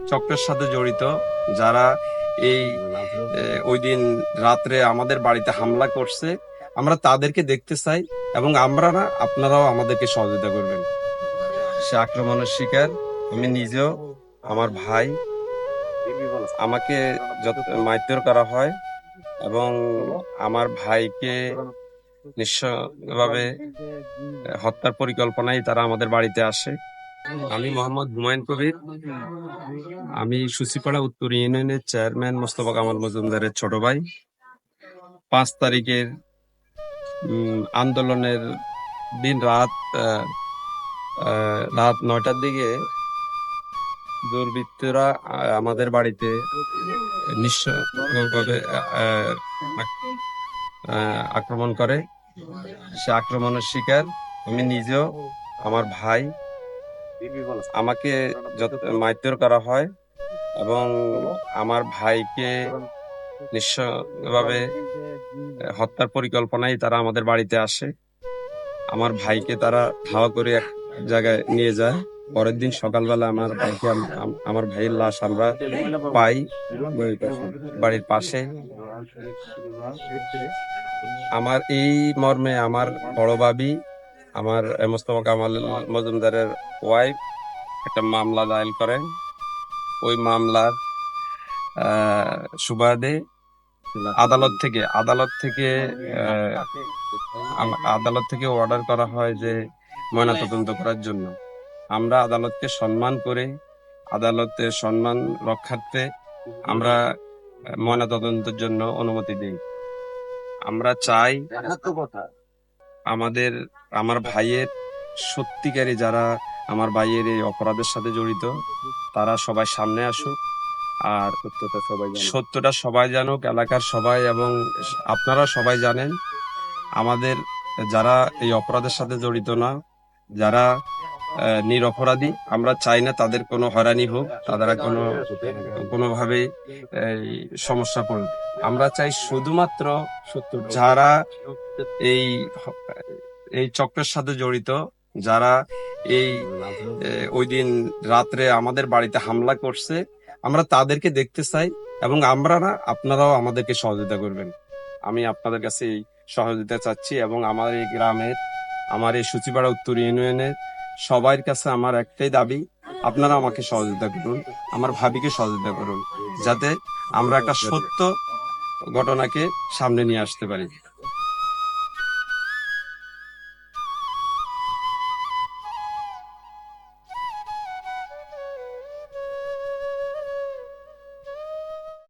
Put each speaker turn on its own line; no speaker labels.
চক্রের সাথে জড়িত যারা এই ওই দিন রাত্রে আমাদের বাড়িতে হামলা করছে, আমরা তাদেরকে দেখতে চাই এবং আমরা না, আপনারাও আমাদেরকে সহযোগিতা করবেন। সে আক্রমণের শিকার আমি নিজেও, আমার ভাই, আমাকে যত মারধর করা হয় এবং আমার ভাইকে নিঃস্বভাবে হত্যার পরিকল্পনায় তারা আমাদের বাড়িতে আসে। আমি মোহাম্মদ হুমায়ুন কবির, আমি সুচিপাড়া উত্তর ইউনিয়নের চেয়ারম্যান মোস্তফা কামাল মজুমদারের ছোট ভাই। 5 তারিখের আন্দোলনের দিন রাত 9টার দিকে দুর্বৃত্তরা আমাদের বাড়িতে নিঃস্বভাবে আক্রমণ করে। সে আক্রমণের শিকার আমি নিজেও, আমার ভাই, আমাকে যত মারধর করা হয় এবং আমার ভাইকে নিঃস্বভাবে হত্যার পরিকল্পনায় তারা আমাদের বাড়িতে আসে। আমার ভাইকে তারা ধাওয়া করে এক জায়গায় নিয়ে যায়। পরের দিন সকালবেলা আমার ভাইয়ের লাশ আমরা পাই বাড়ির পাশে। আমার এই মর্মে আমার বড় ভাবি, আমার মোস্তফা কামাল মজুমদারের ওয়াইফ একটা মামলা দায়ের করেন। ওই মামলার সুবাদে আদালত থেকে অর্ডার করা হয় যে ময়নাতদন্ত করার জন্য। আমরা আদালতকে সম্মান করে, আদালতের সম্মান রক্ষার্থে আমরা ময়নাতদন্তের জন্য অনুমতি দিই। আমরা চাই আমার ভাইয়ের সত্যিকারী যারা আমার ভাইয়ের এই অপরাধের সাথে জড়িত তারা সবাই সামনে আসুক, আর সত্যটা সবাই জানুক, এলাকার সবাই, এবং আপনারা সবাই জানেন আমাদের যারা এই অপরাধের সাথে জড়িত না, যারা নিরপরাধী, আমরা চাই না তাদের কোনো হয়রানি হোক, তারা কোনোভাবে সমস্যা পড়ুক। আমরা চাই শুধুমাত্র যারা এই চক্রের সাথে জড়িত, যারা ওই দিন রাত্রে আমাদের বাড়িতে হামলা করছে, আমরা তাদেরকে দেখতে চাই এবং আমরা না, আপনারাও আমাদেরকে সহযোগিতা করবেন। আমি আপনাদের কাছে এই সহযোগিতা চাচ্ছি এবং আমার এই গ্রামের, আমার এই সুচিপাড়া উত্তর ইউনিয়নের সবার কাছে আমার একটাই দাবি, আপনারা আমাকে সহযোগিতা করুন, আমার ভাবিকে সহযোগিতা করুন, যাতে আমরা একটা সত্য ঘটনাকে সামনে নিয়ে আসতে পারি।